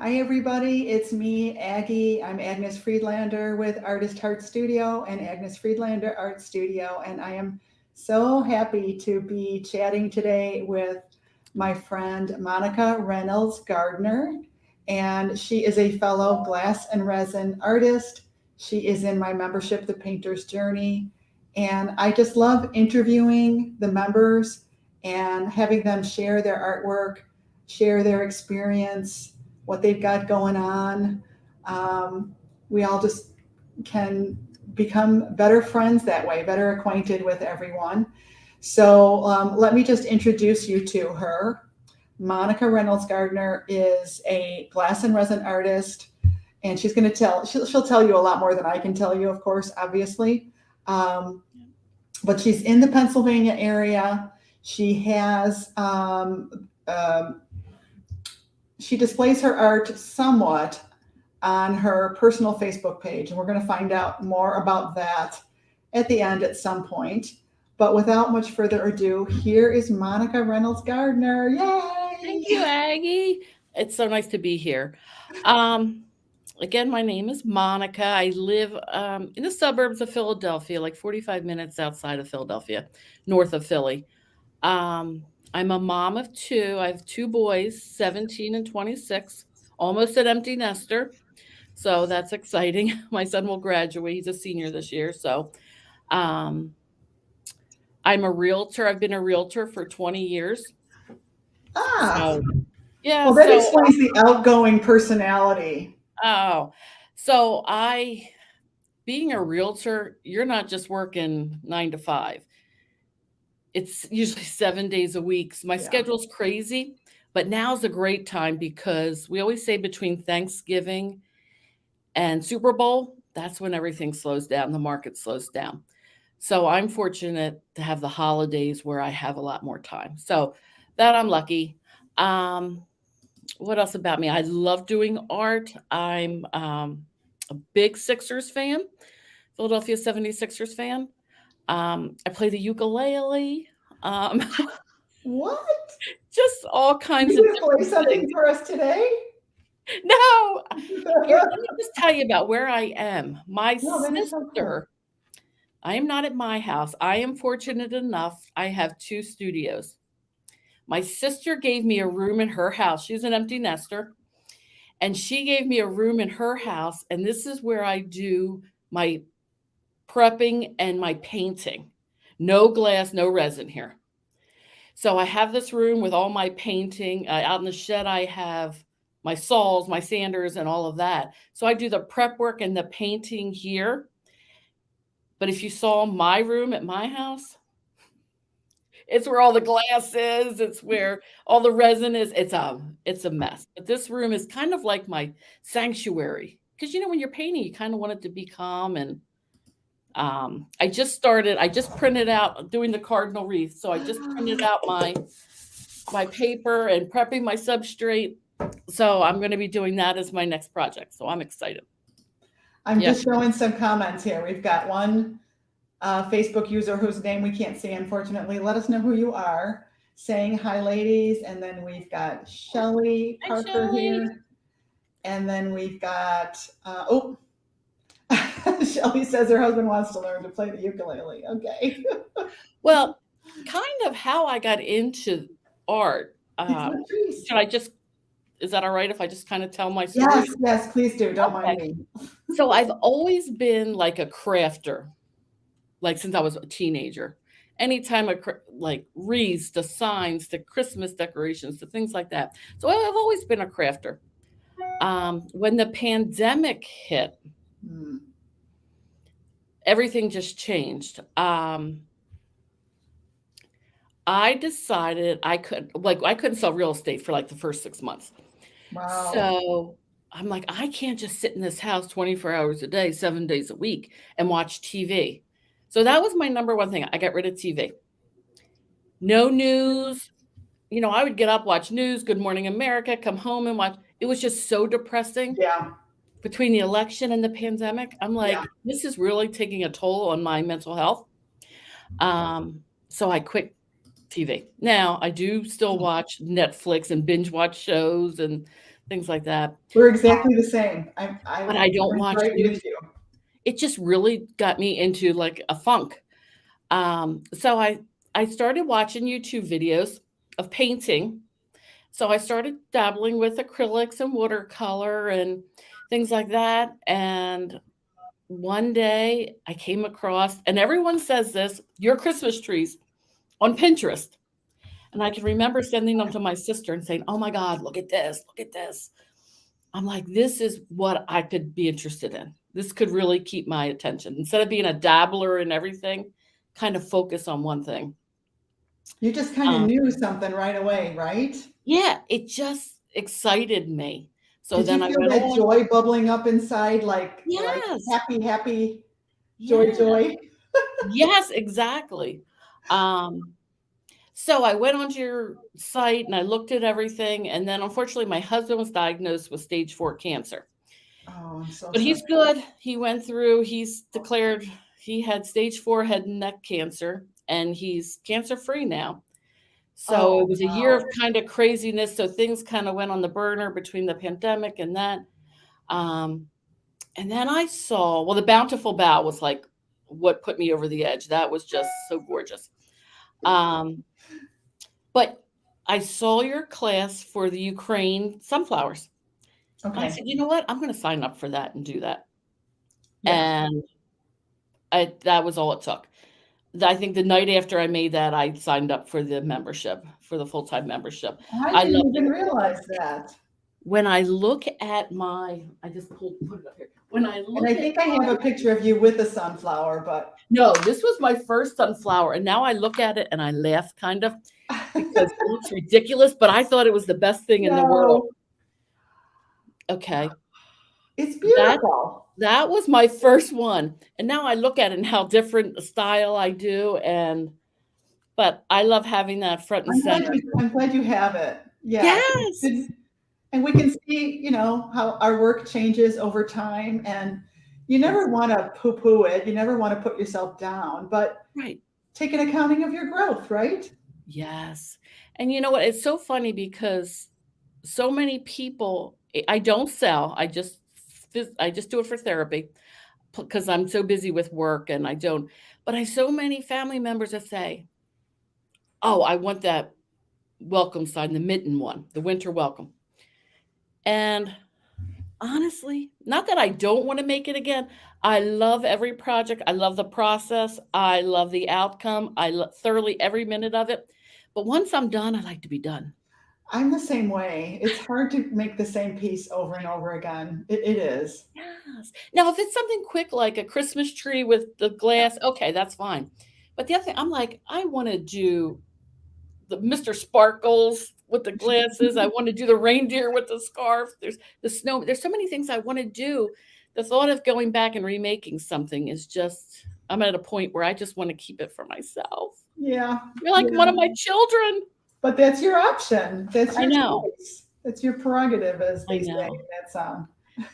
Hi, everybody. It's me, Aggie. I'm Agnes Friedlander with Artist Heart Studio and Agnes Friedlander Art Studio. And I am so happy to be chatting today with my friend Monica Reynolds Gardner. And she is a fellow glass and resin artist. She is in my membership, The Painter's Journey. And I just love interviewing the members and having them share their artwork, share their experience, what they've got going on. We all just can become better friends that way, better acquainted with everyone. So let me just introduce you to her. Monica Reynolds Gardner is a glass and resin artist, and she'll tell you a lot more than I can tell you, of course, obviously. But she's in the Pennsylvania area. She has she displays her art somewhat on her personal Facebook page, and we're going to find out more about that at the end at some point. But without much further ado, here is Monica Reynolds Gardner. Thank Yay! you, Aggie. It's so nice to be here. Um, Again, my name is Monica. I live in the suburbs of Philadelphia, like 45 minutes outside of Philadelphia, north of Philly. I'm a mom of two. I have two boys, 17 and 26, almost an empty nester. So that's exciting. My son will graduate. He's a senior this year. So um, I'm a realtor. I've been a realtor for 20 years. Ah, So, yeah. well, that So explains the outgoing personality. Oh, so being a realtor, you're not just working 9 to 5. It's usually 7 days a week. So my Yeah. schedule's crazy, but now's a great time because we always say between Thanksgiving and Super Bowl, that's when everything slows down, the market slows down. So I'm fortunate to have the holidays where I have a lot more time. So that I'm lucky. Um, what else about me? I love doing art. I'm a big Sixers fan, Philadelphia 76ers fan. I play the ukulele, um, What? just all kinds You of gonna play different things. something for us today? No, here, let me just tell you about where I am. My No, that is so cool. sister, I am not at my house. I am fortunate enough, I have two studios. My sister gave me a room in her house. She's an empty nester. And she gave me a room in her house. And this is where I do my prepping and my painting. No glass, no resin here. So I have this room with all my painting. Out in the shed, I have my saws, my sanders, and all of that. So I do the prep work and the painting here. But if you saw my room at my house, it's where all the glass is. It's where all the resin is. It's a mess. But this room is kind of like my sanctuary because when you're painting, you kind of want it to be calm. And I just printed out doing the cardinal wreath. So I just printed out my paper and prepping my substrate. So I'm going to be doing that as my next project. So I'm excited. I'm Yeah. just showing some comments here. We've got one Facebook user whose name we can't see, unfortunately. Let us know who you are. Saying hi, ladies. And then we've got Shelly Hi, Parker Shelly. here. And then we've got, Shelly says her husband wants to learn to play the ukulele. Okay. Well, kind of how I got into art. Please. Should I just Is that all right if I just kind of tell my story? Yes, yes, please do. Don't mind Okay. me. So I've always been like a crafter, like since I was a teenager. Anytime like wreaths to signs to Christmas decorations to things like that. So I've always been a crafter. When the pandemic hit, Hmm. everything just changed. I decided I couldn't sell real estate for like the first 6 months. Wow. So I'm like, I can't just sit in this house 24 hours a day, 7 days a week and watch TV. So that was my number one thing. I got rid of TV. No news. I would get up, watch news, Good Morning America, come home and watch. It was just so depressing Yeah, between the election and the pandemic. I'm yeah. like, this is really taking a toll on my mental health. So I quit TV. Now I do still watch Netflix and binge watch shows and things like that. We're exactly the same. I'm But I don't watch right YouTube. with you. It just really got me into like a funk. So I started watching YouTube videos of painting. So I started dabbling with acrylics and watercolor and things like that. And one day I came across, and everyone says this, your Christmas trees on Pinterest. And I can remember sending them to my sister and saying, "Oh my God, look at this, look at this." I'm like, this is what I could be interested in. This could really keep my attention. Instead of being a dabbler in everything, kind of focus on one thing. You just kind of Um, knew something right away, right? yeah, it just excited me. So Did you then I feel went that on. joy bubbling up inside, like Yes, happy, happy, joy, yeah, joy? yes, exactly. Um, so I went onto your site and I looked at everything. And then unfortunately, my husband was diagnosed with stage 4 cancer. Oh, I'm so But sorry. he's good. He went through, he's declared he had stage 4 head and neck cancer, and he's cancer free now. So it Oh, was a year wow. of kind of craziness. So things kind of went on the burner between the pandemic and that. Um, and then I saw, well, the Bountiful Bow was like what put me over the edge. That was just so gorgeous. Um, but I saw your class for the Ukraine sunflowers. And I Okay. said, you know what? I'm going to sign up for that and do that. Yeah. And that was all it took. I think the night after I made that, I signed up for the membership, for the full-time membership. I I didn't loved even it. realize that. When I look at I just put it up here. When I And look I at think I have a picture of you with a sunflower, but no, this was my first sunflower, and now I look at it and I laugh kind of because it looks ridiculous, but I thought it was the best thing in the world. no, Okay. it's That beautiful. that was my first one. And now I look at it and how different a style I do, but I love having that front and center. I'm glad you have it. Yeah. Yes. And we can see, how our work changes over time, and you never Yes. want to poo-poo it. You never want to put yourself down, but Right. take an accounting of your growth, right? Yes. And you know what? It's so funny because so many people, I don't sell. I just do it for therapy because I'm so busy with work and I don't. But I so many family members that say, "Oh, I want that welcome sign, the mitten one, the winter welcome." And honestly, not that I don't want to make it again. I love every project. I love the process. I love the outcome. I love thoroughly every minute of it. But once I'm done, I like to be done. I'm the same way. It's hard to make the same piece over and over again. It is. Yes. Now, if it's something quick like a Christmas tree with the glass, okay, that's fine. But the other thing, I'm like, I want to do the Mr. Sparkles with the glasses. I want to do the reindeer with the scarf. There's the snow. There's so many things I want to do. The thought of going back and remaking something is just, I'm at a point where I just want to keep it for myself. Yeah. You're like one Yeah. of my children. But that's your option. That's I your know. choice. That's your prerogative, as I they say know. in that song.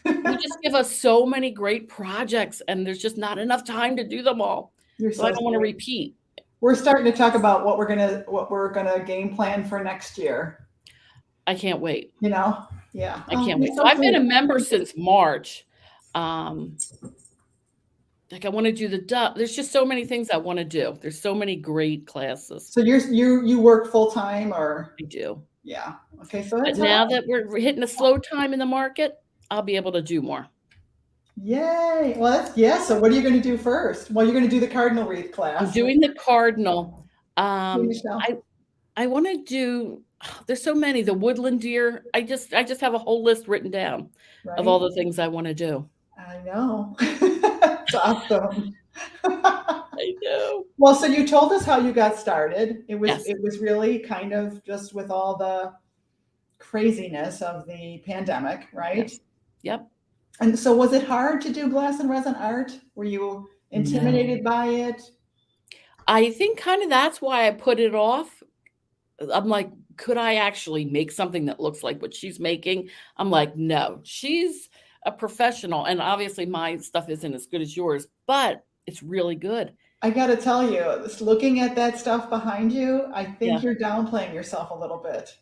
You just give us so many great projects, and there's just not enough time to do them all. You're So I so don't want to sweet. repeat. We're starting to talk about what we're gonna game plan for next year. I can't wait. Yeah. I can't You're wait. So so I've been a sweet. member since March. Like I want to do there's just so many things I want to do. There's so many great classes. So you work full time, or I do. yeah? Okay, so But that's now awesome. that we're hitting a slow time in the market, I'll be able to do more. Yay! Well, yeah. So what are you going to do first? Well, you're going to do the cardinal wreath I'm class. doing the cardinal. Hey, Michelle. I want to do there's so many. The woodland deer. I just have a whole list written down of all Right? the things I want to do. I know. It's awesome. I know. Well, so you told us how you got started. It was Yes. it was really kind of just with all the craziness of the pandemic, right? Yes. Yep. And so was it hard to do glass and resin art? Were you No. intimidated by it? I think kind of that's why I put it off. I'm like, could I actually make something that looks like what she's making? I'm like, no, she's a professional. And obviously my stuff isn't as good as yours, but it's really good. I got to tell you, looking at that stuff behind you, I Yeah. think you're downplaying yourself a little bit.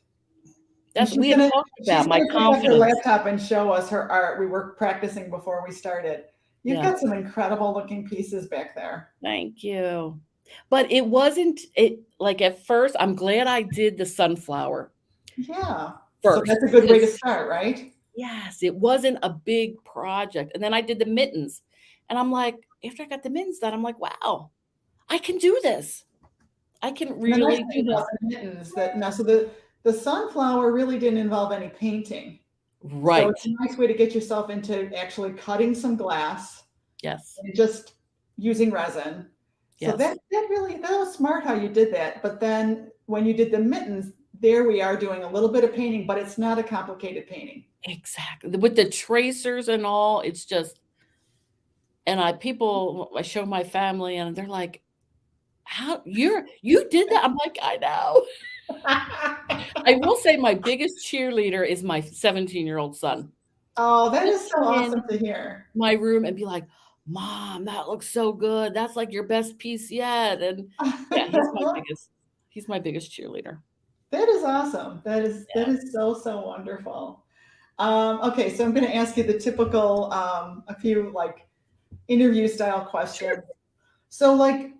And We had talked she's about my gonna pick up her confidence. laptop and show us her art. We were practicing before we started. You've Yeah. got some incredible looking pieces back there. Thank you. But it wasn't it like at first, I'm glad I did the sunflower Yeah. So first that's a good way to because start, right? yes, it wasn't a big project. And then I did the mittens. And I'm like, after I got the mittens done, I'm like, wow, I can do this. I can And the nice really do thing about this. the mittens that now, so the sunflower really didn't involve any painting. So Right. it's a nice way to get yourself into actually cutting some glass Yes. and just using resin. So Yes. that was smart how you did that. But then when you did the mittens, there we are doing a little bit of painting, but it's not a complicated painting. Exactly. With the tracers and all, it's just and I show my family and they're like, how you did that? I'm like, I know. I will say my biggest cheerleader is my 17-year-old son. Oh, that He'll is so come in awesome to hear. my room and be like, "Mom, that looks so good. That's like your best piece yet." And yeah, he's my biggest cheerleader. That is awesome. That Yeah. is so, so wonderful. Okay, so I'm going to ask you the typical, a few like interview style questions. Sure. So, like,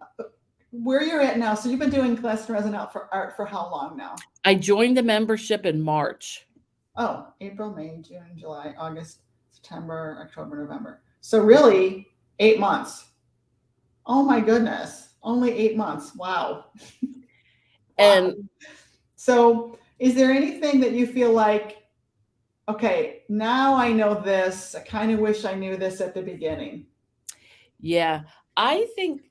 where you're at now. So, you've been doing Glass and Resin Out for art for how long now? I joined the membership in March. Oh, April, May, June, July, August, September, October, November. So, really, 8 months. Oh my goodness, only 8 months. Wow. Wow. And So, is there anything that you feel like, okay, now I know this. I kind of wish I knew this at the beginning? yeah, I think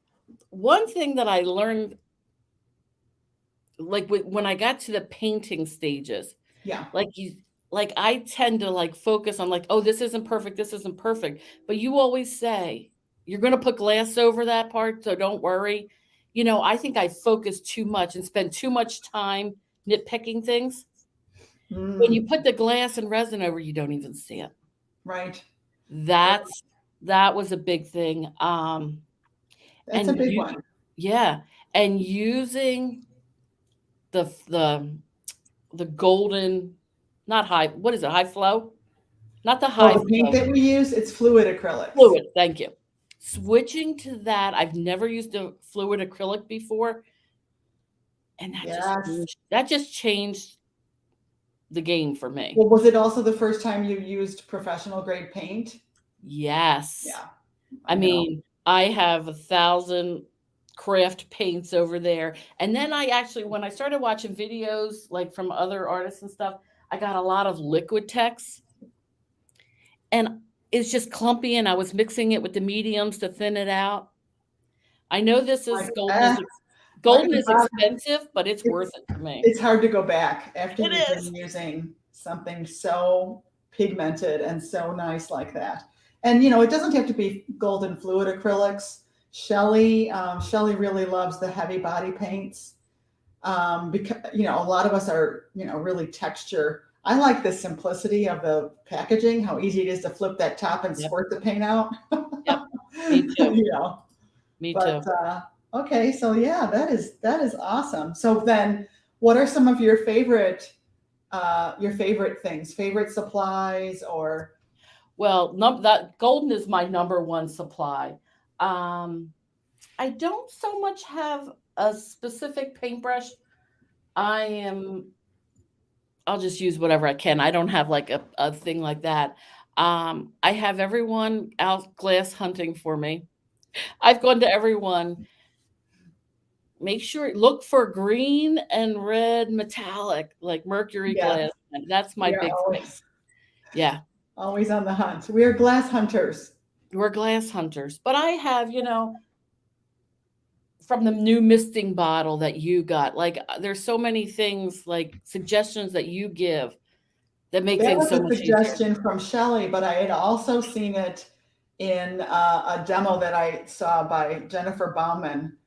one thing that I learned like when I got to the painting stages, Yeah. like you like I tend to like focus on like, oh, this isn't perfect. But you always say, you're gonna put glass over that part, so don't worry. I think I focus too much and spend too much time nitpicking things. When Mm, you put the glass and resin over, you don't even see it. right. That's that was a big thing. That's a And big you one. yeah, and using the the golden, not high, what is it? High flow? Not the Oh, high the paint flow. that we use, it's fluid acrylics. Fluid, thank you. Switching to that, I've never used a fluid acrylic before, and Yes. that just changed the game for me. Well, was it also the first time you used professional grade paint? Yes. Yeah, I I know. mean, I have 1,000 craft paints over there, and then I actually when I started watching videos, like, from other artists and stuff, I got a lot of liquid text, and it's just clumpy, and I was mixing it with the mediums to thin it out. I know this Like, is golden like is expensive, but it's worth it's it for me. it's hard to go back after It you've is. been using something so pigmented and so nice like that. And it doesn't have to be golden fluid acrylics. Shelley really loves the heavy body paints because a lot of us are really texture. I like the simplicity of the packaging, how easy it is to flip that top and Yep, squirt the paint out. yep. Me too. you know, Me but too. okay, so yeah, that is awesome. So then, what are some of your favorite things, favorite supplies, or Well, that golden is my number one supply. Um, I don't so much have a specific paintbrush. I am I'll just use whatever I can. I don't have like a thing like that. I have everyone out glass hunting for me. I've gone to everyone. Make sure look for green and red metallic, like mercury yeah, glass. And that's my we are big thing. Yeah, always on the hunt. We are glass hunters. we're glass hunters. But I have, from the new misting bottle that you got, like there's so many things, like suggestions that you give that make That things was so a much easier. suggestion from Shelley, but I had also seen it in a demo that I saw by Jennifer Bauman.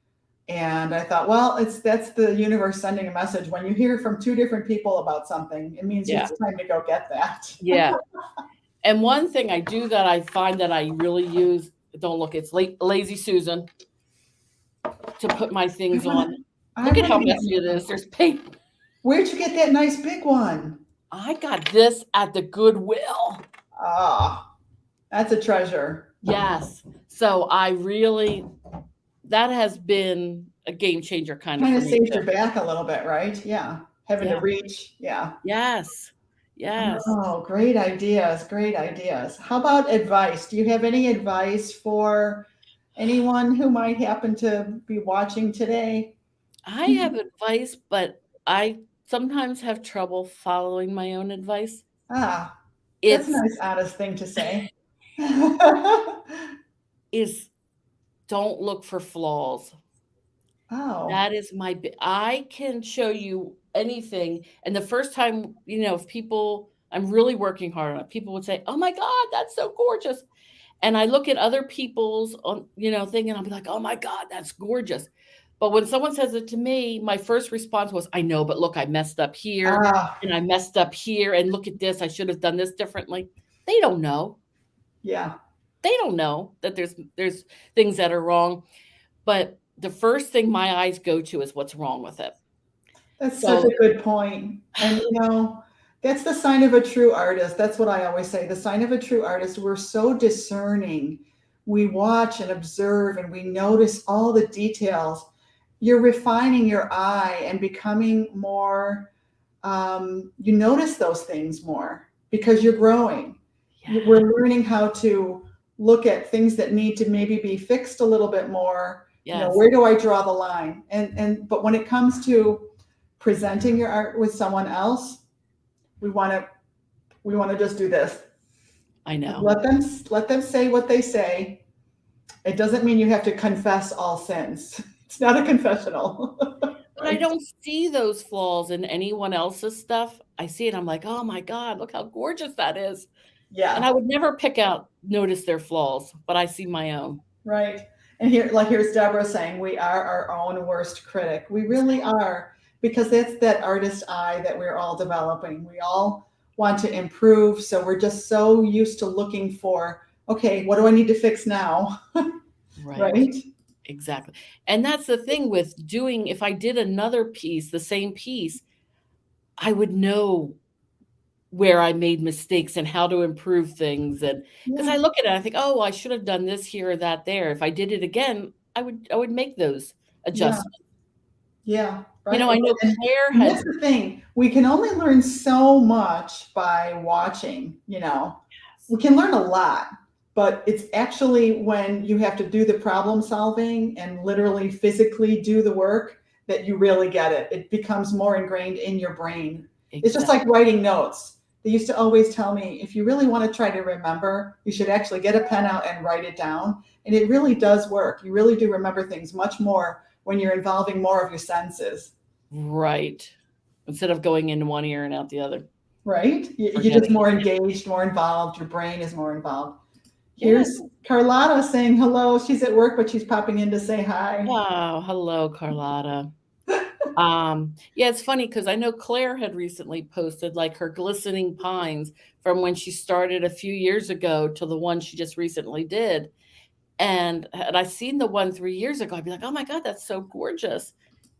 And I thought, well, that's the universe sending a message. When you hear from two different people about something, it means Yeah. it's time to go get that. Yeah. And one thing I do that I find that I really use, don't look, it's Lazy Susan to put my things on. I Look at want how to messy it is. There's paint. Where'd you get that nice big one? I got this at the Goodwill. Ah, that's a treasure. Yes. So that has been a game changer kind of Kind for of me saves too. your back a little bit, right? Yeah. Having to Yeah. reach. Yeah. Yes. Yes. Oh, great ideas. Great ideas. How about advice? Do you have any advice for anyone who might happen to be watching today? I have advice, but I sometimes have trouble following my own advice. Ah, that's a It's nice, honest thing to say. is don't look for flaws. Oh, That is I can show you anything. And the first time, if people, I'm really working hard on it, people would say, "Oh my God, that's so gorgeous." And I look at other people's on, thing and I'll be like, "Oh my God, that's gorgeous." But when someone says it to me, my first response was, "I know, but look, I messed up here ah, and I messed up here and look at this. I should have done this differently." They don't know. yeah. They don't know that there's things that are wrong. But the first thing my eyes go to is what's wrong with it. That's such So a good point. And that's the sign of a true artist. That's what I always say. The sign of a true artist, we're so discerning. We watch and observe and we notice all the details. You're refining your eye and becoming more, you notice those things more because you're growing. yeah, We're learning how to look at things that need to maybe be fixed a little bit more. yes, Where do I draw the line? But when it comes to presenting your art with someone else, we want to just do this. I know. Let them say what they say. It doesn't mean you have to confess all sins. It's not a confessional, But I right? don't see those flaws in anyone else's stuff. I see it, I'm like, "Oh my God, look how gorgeous that is." And Yeah, I would never notice their flaws, but I see my own. right. And here's Deborah saying, we are our own worst critic. We really Exactly. are, because that's that artist eye that we're all developing. We all want to improve. So we're just so used to looking for, okay, what do I need to fix now? Right. Right? Exactly. And that's the thing with doing if I did another piece, the same piece, I would know where I made mistakes and how to improve things, and because I Yeah. look at it, I think, "Oh, I should have done this here or that there." If I did it again, I would make those Yeah. adjustments. Yeah. Right. I know And, Claire and had that's the thing. We can only learn so much by watching, we can learn a lot, but it's actually when you have to do the problem solving and literally physically do the work that you really get it. It becomes more ingrained in your brain. It's just exactly. like writing notes. They used to always tell me, if you really want to try to remember, you should actually get a pen out and write it down. And it really does work. You really do remember things much more when you're involving more of your senses, Right. Instead of going in one ear and out the other, right? You're just forgetting. more engaged, more involved. Your brain is more involved. Yes. Here's Carlotta saying hello. She's at work, but she's popping in to say hi. Oh, hello, Carlotta. Yeah, it's funny because I know Claire had recently posted like her glistening pines from when she started a few years ago to the one she just recently did. And had I seen the one 3 years ago, I'd be like, "Oh my God, that's so gorgeous."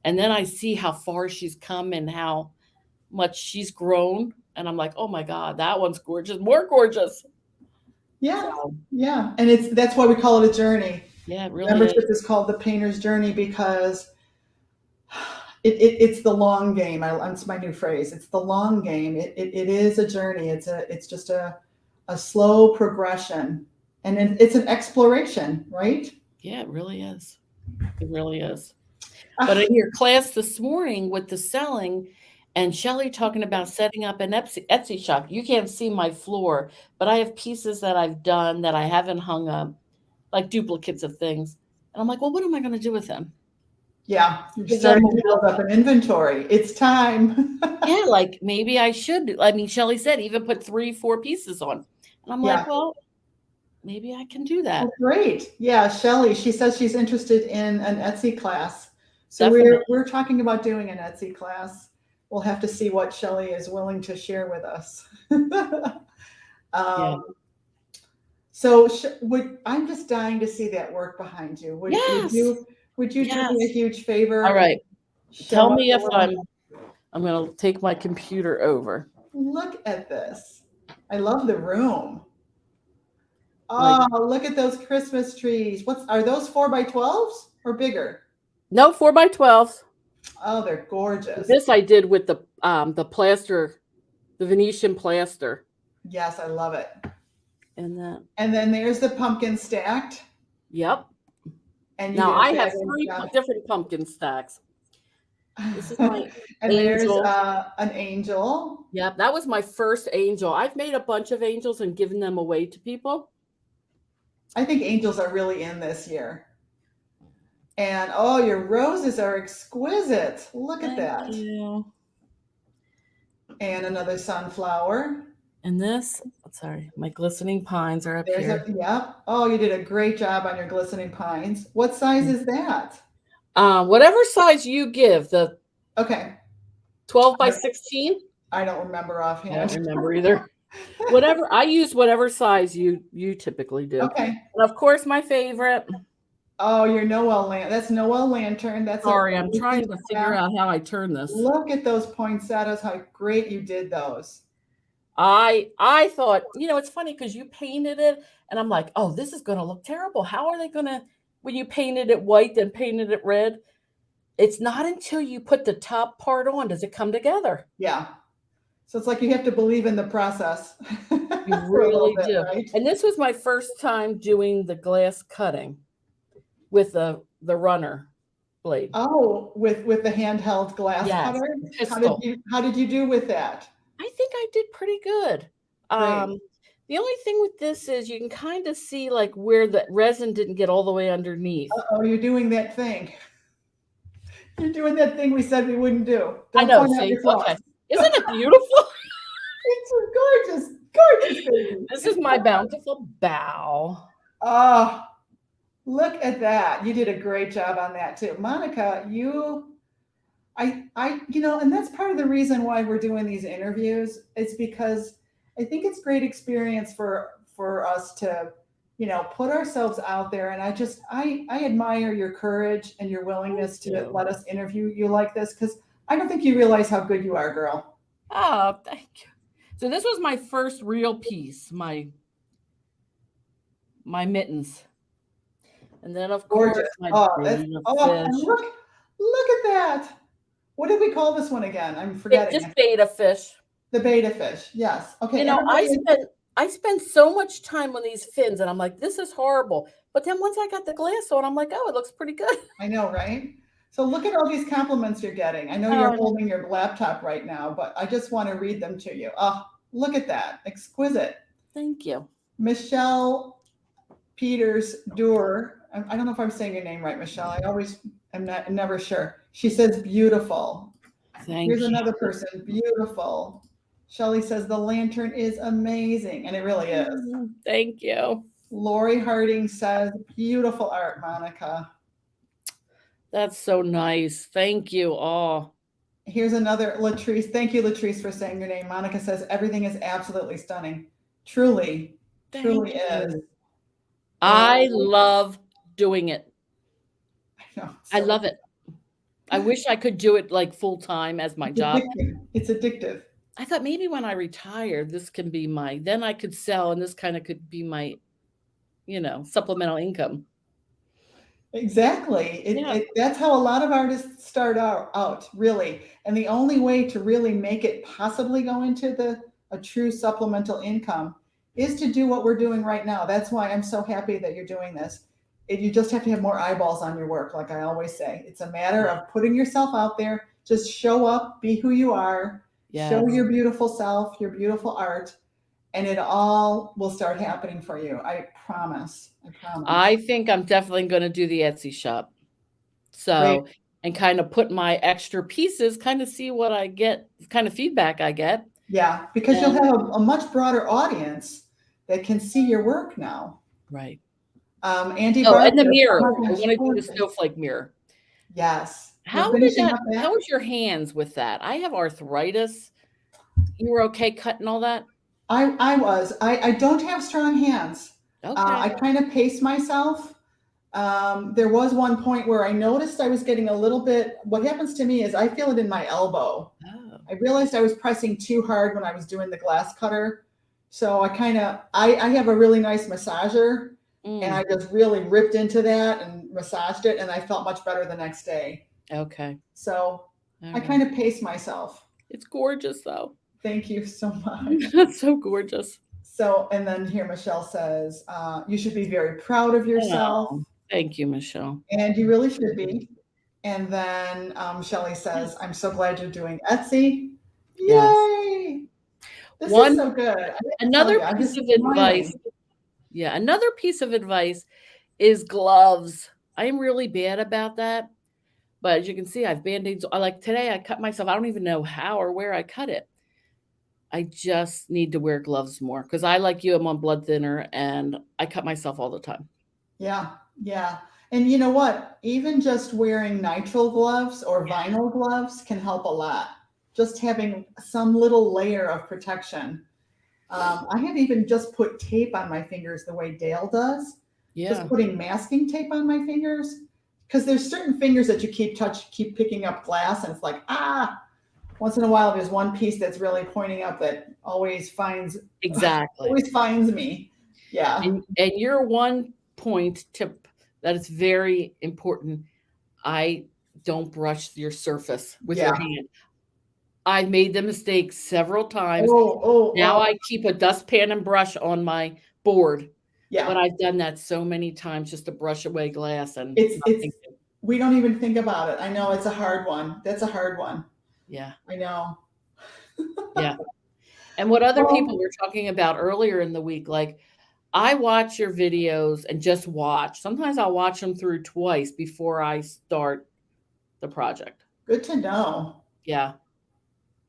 And then I see how far she's come and how much she's grown, and I'm like, "Oh my God, that one's gorgeous, more gorgeous." Yeah, So, yeah, and that's why we call it a journey. yeah, it really Membership is. is called the painter's journey because it's the long game. It's my new phrase. It's the long game. It is a journey. It's just a slow progression, and it's an exploration, right? Yeah, it really is. It really is. But Ah, in your class this morning with the selling and Shelly talking about setting up an Etsy shop, you can't see my floor, but I have pieces that I've done that I haven't hung up, like duplicates of things. And I'm like, well, what am I going to do with them? yeah, you're Give them starting to away. build up an inventory. It's time. Yeah, like maybe I should. I mean, Shelly said even put 3, 4 pieces on. And I'm like, Yeah. well, maybe I can do Well, that. great. Yeah, Shelly, she says she's interested in an Etsy class. So Definitely. we're talking about doing an Etsy class. We'll have to see what Shelly is willing to share with us. Yeah. um, so I'm just dying to see that work behind you. Yes. Would you do me a Yes. huge favor All and right. show Tell us me a if little? I'm going to take my computer over. Look at this. I love the room. Like, Oh, look at those Christmas trees. Are those 4x12s or bigger? no, 4x12s. Oh, they're gorgeous. This I did with the plaster, the Venetian plaster. Yes, I love it. And then there's the pumpkin stacked. Yep. And now I have 3 different pumpkin stacks. This is my and angel. There's an angel. Yep, that was my first angel. I've made a bunch of angels and given them away to people. I think angels are really in this year. And oh, your roses are exquisite. Look at that. Thank you. And another sunflower. And this, sorry, my glistening pines are up here. Yep. Oh, you did a great job on your glistening pines. What size is that? Whatever size you give. The okay, 12x16. I don't remember offhand. I don't remember either. Whatever I use, whatever size you typically do. Okay. And of course, my favorite. Oh, your Noel lantern. That's Noel lantern. That's sorry. I'm trying to figure out how I turn this. Look at those poinsettias. How great you did those. I thought, it's funny because you painted it, and I'm like, oh, this is going to look terrible. How are they going to? When you painted it white, then painted it red. It's not until you put the top part on does it come together. Yeah. So it's like you have to believe in the process. You really do. Right? And this was my first time doing the glass cutting with the runner blade. Oh, with the handheld glass cutter? Pistol. How did you do with that? I think I did pretty good. The only thing with this is you can kind of see like where the resin didn't get all the way underneath. Oh, you're doing that thing. You're doing that thing we said we wouldn't do. I know. See? Okay. Isn't it beautiful? It's a gorgeous, gorgeous baby. This is my bountiful bow. Oh, look at that. You did a great job on that too. Monica, and that's part of the reason why we're doing these interviews. It's because I think it's great experience for us to, put ourselves out there. And I admire your courage and your willingness to let us interview you like this, because I don't think you realize how good you are, girl. Oh, thank you. So this was my first real piece, my mittens. And then of course, look at that. What did we call this one again? I'm forgetting. Just beta fish. The beta fish. Yes. Okay. I spend so much time on these fins and I'm like, this is horrible. But then once I got the glass on, I'm like, oh, it looks pretty good. I know, right? So look at all these compliments you're getting. I know you're holding your laptop right now, but I just want to read them to you. Oh, look at that. Exquisite. Thank you. Michelle Peters Duer. I don't know if I'm saying your name right, Michelle. I always am never sure. She says beautiful. Here's another person. Beautiful. Shelley says the lantern is amazing, and it really is. Thank you. Lori Harding says beautiful art, Monica. That's so nice. Thank you all. Here's another Latrice. Thank you, Latrice, for saying your name. Monica says everything is absolutely stunning. Truly is. I love doing it. I know. I love it. I wish I could do it like full time as my job. It's addictive. I thought maybe when I retire, this can be then I could sell, and this kind of could be my, supplemental income. Exactly. That's how a lot of artists start out, really. And the only way to really make it possibly go into a true supplemental income is to do what we're doing right now. That's why I'm so happy that you're doing this. You just have to have more eyeballs on your work, like I always say. It's a matter of putting yourself out there. Just show up, be who you are, show your beautiful self, your beautiful art, and it all will start happening for you. I promise. I think I'm definitely going to do the Etsy shop. So, and kind of put my extra pieces, kind of see what I get, kind of feedback I get. Yeah, because you'll have a much broader audience that can see your work now. Right. Andy. And the mirror. I want to do the snowflake mirror. Yes. How was your hands with that? I have arthritis. You were okay cutting all that? I was. I don't have strong hands. Okay. I kind of pace myself. There was one point where I noticed I was getting a little bit. What happens to me is I feel it in my elbow. Oh. I realized I was pressing too hard when I was doing the glass cutter. So I have a really nice massager, and I just really ripped into that and massaged it, and I felt much better the next day. Okay. So All I right. kind of pace myself. It's gorgeous, though. Thank you so much. That's so gorgeous. So, and then here Michelle says, you should be very proud of yourself. Oh, thank you, Michelle. And you really should be. And then Shelley says, I'm so glad you're doing Etsy. Yes. Yay! This is so good. Another piece of advice. Yeah, another piece of advice is gloves. I am really bad about that. But as you can see, I have Band-Aids. Like today, I cut myself. I don't even know how or where I cut it. I just need to wear gloves more because I, like you, I'm on blood thinner and I cut myself all the time. Yeah, yeah. And you know what? Even just wearing nitrile gloves or vinyl gloves can help a lot. Just having some little layer of protection. I have even just put tape on my fingers the way Dale does. Yeah. Just putting masking tape on my fingers. Because there's certain fingers that you keep picking up glass, and it's like, once in a while there's one piece that's really pointing up that always finds me. Yeah. And your one point tip that is very important. I don't brush your surface with your hand. I've made the mistake several times. Now I keep a dustpan and brush on my board. Yeah. But I've done that so many times just to brush away glass, and we don't even think about it. I know it's a hard one. That's a hard one. Yeah. I know. Yeah. And what other people were talking about earlier in the week, like I watch your videos and just watch. Sometimes I'll watch them through twice before I start the project. Good to know. Yeah.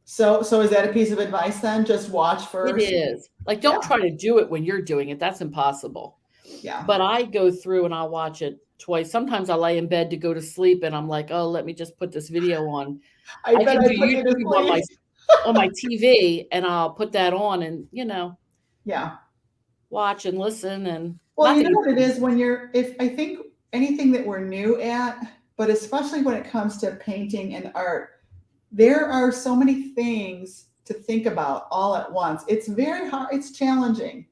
So is that a piece of advice then? Just watch first? It is. Like, don't try to do it when you're doing it. That's impossible. Yeah. But I go through and I'll watch it twice. Sometimes I lay in bed to go to sleep and I'm like, oh, let me just put this video on. I can do YouTube on my TV, and I'll put that on and, watch and listen. And well, you know what it is when I think anything that we're new at, but especially when it comes to painting and art, there are so many things to think about all at once. It's very hard. It's challenging.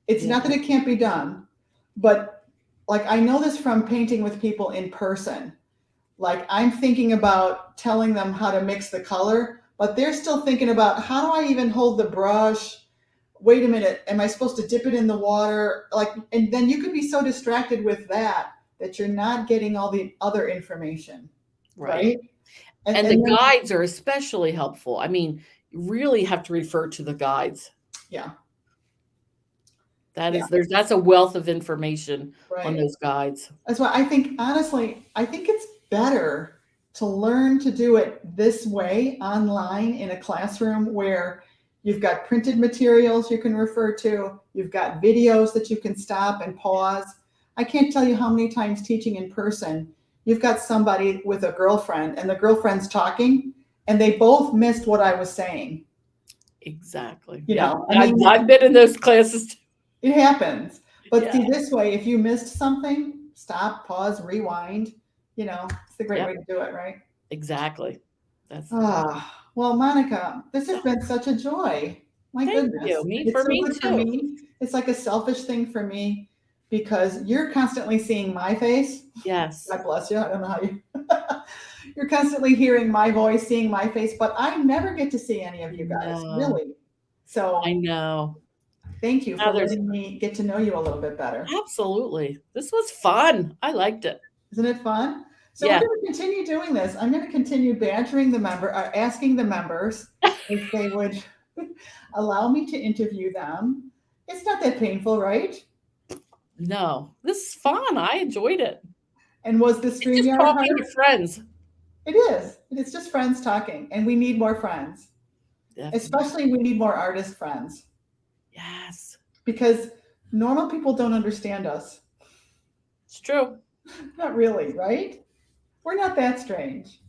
It's not that it can't be done, but like I know this from painting with people in person. Like I'm thinking about telling them how to mix the color, but they're still thinking about how do I even hold the brush? Wait a minute, am I supposed to dip it in the water? And then you can be so distracted with that you're not getting all the other information. Right? And the guides are especially helpful. I mean, you really have to refer to the guides. Yeah. That's a wealth of information on those guides. That's why honestly, I think it's better to learn to do it this way online in a classroom where you've got printed materials you can refer to, you've got videos that you can stop and pause. I can't tell you how many times teaching in person, you've got somebody with a girlfriend and the girlfriend's talking and they both missed what I was saying. Exactly. I've been in those classes too. It happens. But see, this way, if you missed something, stop, pause, rewind. It's the great way to do it, right? Exactly. Well, Monica, this has been such a joy. My goodness. You. For me too. It's like a selfish thing for me because you're constantly seeing my face. Yes. God bless you. I don't know how you. You're constantly hearing my voice, seeing my face, but I never get to see any of you guys, really. So I know. Thank you for letting me get to know you a little bit better. Absolutely. This was fun. I liked it. Isn't it fun? So we're going to continue doing this. I'm going to continue badgering asking the members if they would allow me to interview them. It's not that painful, right? No, this is fun. I enjoyed it. And was the stream just talking to friends? It is. It's just friends talking, and we need more friends. Definitely. Especially we need more artist friends. Yes. Because normal people don't understand us. It's true. Not really, right? We're not that strange.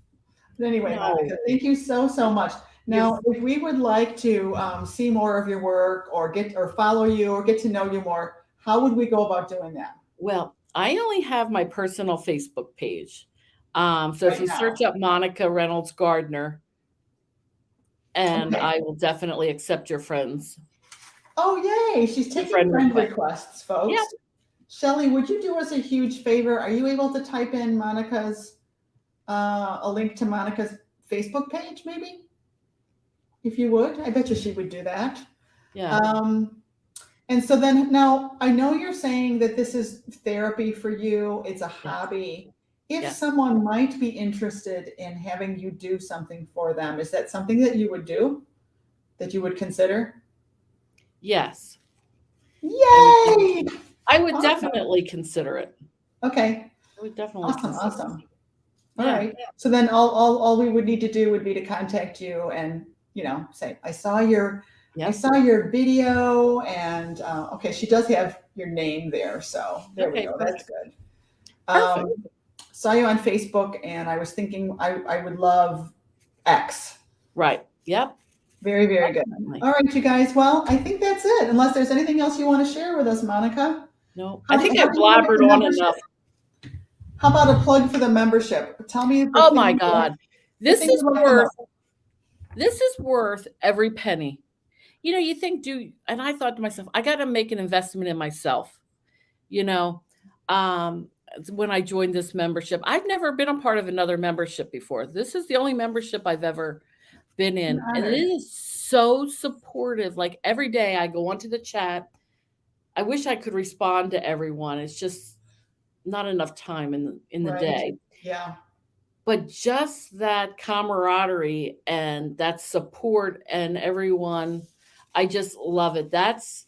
But anyway, Monica, thank you so, so much. Now, if we would like to see more of your work or follow you or get to know you more, how would we go about doing that? Well, I only have my personal Facebook page. So if you search up Monica Reynolds Gardner, and Okay. I will definitely accept your friends. Oh, yay. She's taking friend friend request. requests, Yep. folks. Shelley, would you do us a huge favor? Are you able to type in Monica's, a link to Monica's Facebook page, maybe? If you would, I bet you she would do that. Yeah. And so then now I know you're saying that this is therapy for you. It's a hobby. If Yes. someone might be interested in having you do something for them, is that something that you would do? That you would consider? Yes. Yay! I would Awesome. definitely consider it. Okay. I would definitely consider it. Awesome. Yeah. All right. So then all we would need to do would be to contact you and, say, I saw your video, and okay, she does have your name there, so there we go. That's good. Perfect. Saw you on Facebook, and I was thinking I would love X. Right. Yep. Very, very good. All right, you guys. Well, I think that's it. Unless there's anything else you want to share with us, Monica. No, I think I blabbered on enough. How about a plug for the membership? Tell me. Oh my God, this is worth every penny. You think, and I thought to myself, I got to make an investment in myself. When I joined this membership, I've never been a part of another membership before. This is the only membership I've ever been in, and it is so supportive. Like every day I go onto the chat. I wish I could respond to everyone. It's just not enough time in the day. Yeah. But just that camaraderie and that support and everyone, I just love it. That's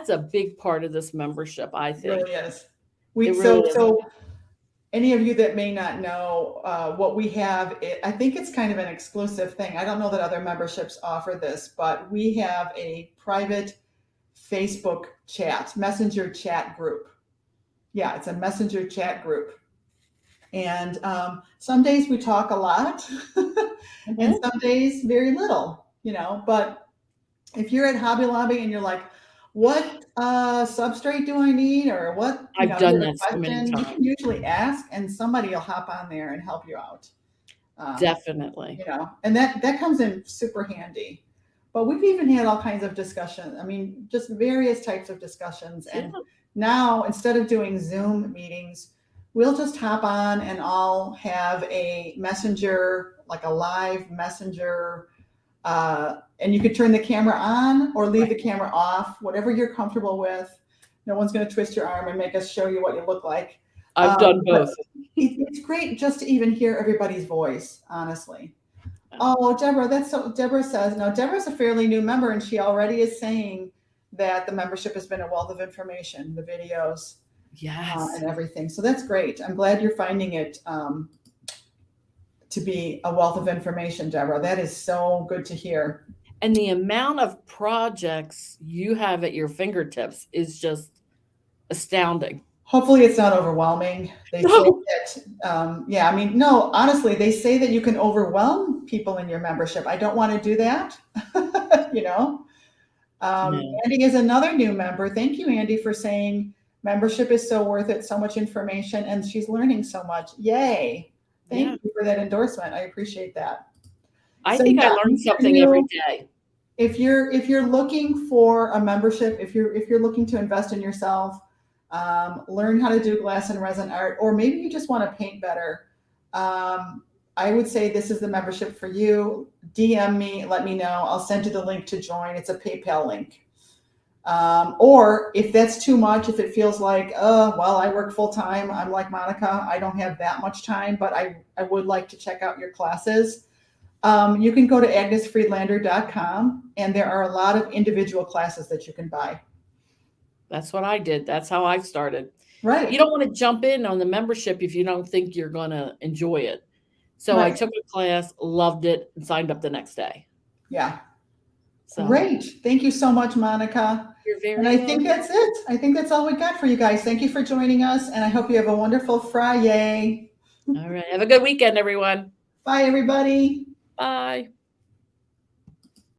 a big part of this membership, I think. It really is. So any of you that may not know what we have, I think it's kind of an exclusive thing. I don't know that other memberships offer this, but we have a private Facebook messenger chat group. Yeah, it's a messenger chat group. And some days we talk a lot and some days very little, but if you're at Hobby Lobby and you're like, what substrate do I need, or what I've done that so many times. You can usually ask and somebody will hop on there and help you out. Definitely. And that comes in super handy. But we've even had all kinds of discussions. I mean, just various types of discussions. And now, instead of doing Zoom meetings, we'll just hop on and all have a messenger, like a live messenger. And you could turn the camera on or leave the camera off, whatever you're comfortable with. No one's going to twist your arm and make us show you what you look like. I've done both. It's great just to even hear everybody's voice, honestly. Oh, Deborah, Deborah says, now Deborah's a fairly new member and she already is saying that the membership has been a wealth of information, the videos, and everything. So that's great. I'm glad you're finding it to be a wealth of information, Deborah. That is so good to hear. And the amount of projects you have at your fingertips is just astounding. Hopefully it's not overwhelming. They say that, no, honestly, they say that you can overwhelm people in your membership. I don't want to do that. Andy is another new member. Thank you, Andy, for saying membership is so worth it, so much information, and she's learning so much. Yay. Thank you for that endorsement. I appreciate that. I think I learn something every day. If you're looking for a membership, if you're looking to invest in yourself, learn how to do glass and resin art, or maybe you just want to paint better, I would say this is the membership for you. DM me, let me know. I'll send you the link to join. It's a PayPal link. Or if that's too much, if it feels like, I work full time, I'm like Monica, I don't have that much time, but I would like to check out your classes. You can go to agnesfriedlander.com, and there are a lot of individual classes that you can buy. That's what I did. That's how I started. Right. You don't want to jump in on the membership if you don't think you're going to enjoy it. So I took a class, loved it, and signed up the next day. Yeah. So. Great. Thank you so much, Monica. You're very welcome. I think that's it. I think that's all we got for you guys. Thank you for joining us, and I hope you have a wonderful Friday. All right. Have a good weekend, everyone. Bye, everybody. Bye.